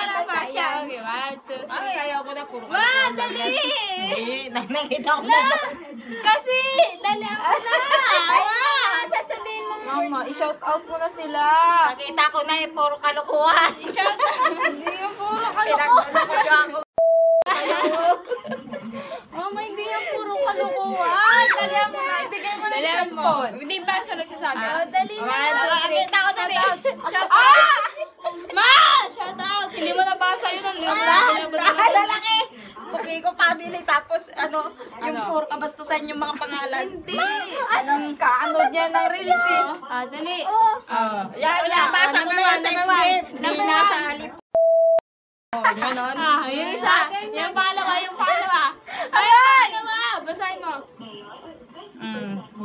wala pa siya. Okay, 1, 2, 3. Ay, ayaw ko na puro. Dali! Hindi, nakita ko na. Kasi, dali ako na. Sasabihin mo. Mama, i-shout out mo na sila. Nakita ko na yung puro kalukuhan. I-shout out. Hindi yung puro kalukuhan. Mama, hindi yung puro kalukuhan. Dali mo na, ibigay mo na yung cellphone. Hindi ba siya nagsasabi? Dali na. Nakita ko na rin. Shout out. Ma! Shout out. Hindi mo nabasa yun ang Lalaki! Okay ko family, tapos yung puro kabastusan yung mga pangalan. Hindi. Anong kaanood niya ng reels eh. Dali. Yan, nabasa ko na yan sa FB. Hindi nasa alip. Ganon. Yung isa. Yung pangalawa. Ayan! Basahin mo.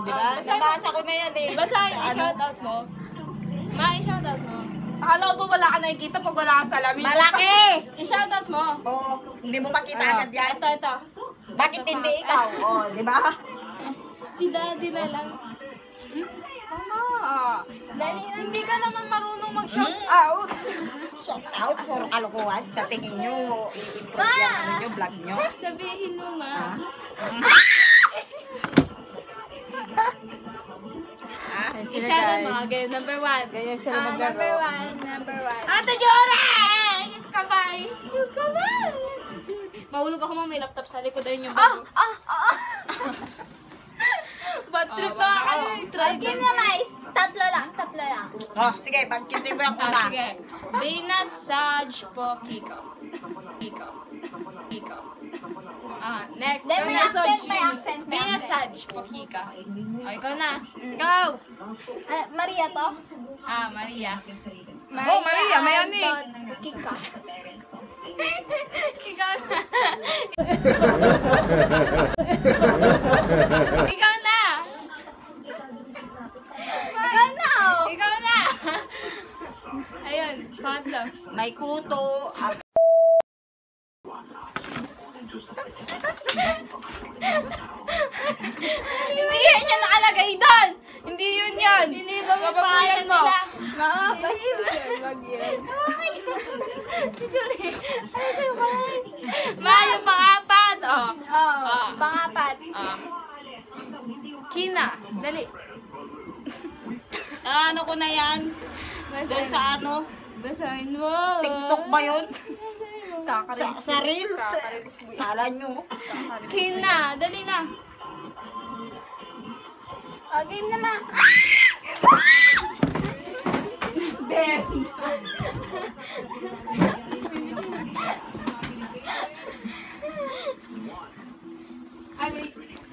Diba? Nabasa ko na yan eh. Basahin, i-shout out mo. Ma, i-shout out mo. Akala ko ba wala ka nakikita pag wala kang salamin? Malaki! I-shout out mo. Oo, hindi mo makita agad yan. Ito. Bakit hindi ikaw? Oo, di ba? Si daddy na lang. Mama, dali, hindi ka naman marunong mag-shout out. Shout out, puro kalukuhan. Sa tingin nyo, i-improve yan yung vlog nyo. Sabihin mo, ma. I-shout out mga ganyan. Number 1. Ganyan sila Number one. Ate Jora! Kabay! Mahulog ako mga may laptop sa likod. Ayun yung bago. Bad trip na kayo. Try Game na mais. Tatlo lang. Oh, sige, pag-continue mo yung kuna. Sige. Binasage po Kiko. Next. May accent. Binasage po Kiko. Ikaw na. Ikaw! Maria to? Maria. Maria, may ano eh. Kika. Ikaw na. Ikaw na. Ikaw na. Ayun, pangatlo. May kuto. Hindi yan yung nakalagay doon. Hindi yun yan. Hindi ba mo pangalan nila? Wag yun. Yung pangapat. Pangapat. Kina. Dali. Ano ko na yan? Doon sa Basahin mo. TikTok ba yun? Sa Reels? Kala nyo. Kina. Dali na. Game na ma.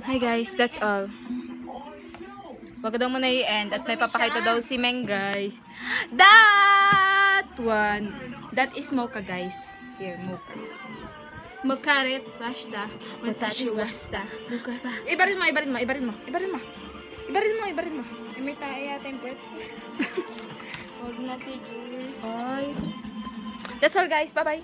Hi guys, that's all. Wag daw muna i-end at may papakita daw si Mengay. That one. That is mocha guys. Here, mocha. Mokaret, basta. Watashi wasta. Mocha ba? Ibarin mo. May tayo yata yung breath. Wag na tigers. That's all guys. Bye-bye.